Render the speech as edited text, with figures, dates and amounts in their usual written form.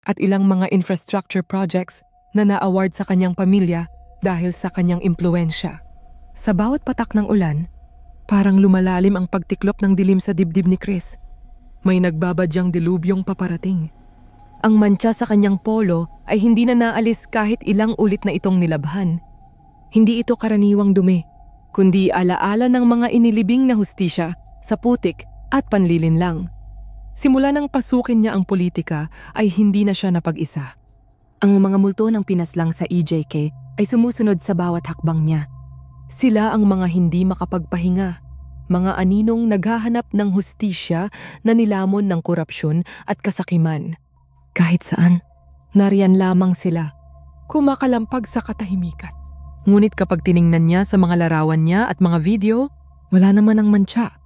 at ilang mga infrastructure projects na na-award sa kanyang pamilya dahil sa kanyang impluensya. Sa bawat patak ng ulan, parang lumalalim ang pagtiklop ng dilim sa dibdib ni Chris. May nagbabadyang dilubyong paparating. Ang mantsa sa kanyang polo ay hindi na naalis kahit ilang ulit na itong nilabhan. Hindi ito karaniwang dumi, kundi alaala ng mga inilibing na hustisya sa putik at panlilinlang. Simula nang pasukin niya ang politika ay hindi na siya napag-isa. Ang mga multo ng pinaslang sa EJK ay sumusunod sa bawat hakbang niya. Sila ang mga hindi makapagpahinga, mga aninong naghahanap ng hustisya na nilamon ng korupsyon at kasakiman. Kahit saan, nariyan lamang sila, kumakalampag sa katahimikan. Ngunit kapag tiningnan niya sa mga larawan niya at mga video, wala naman ang mantsa.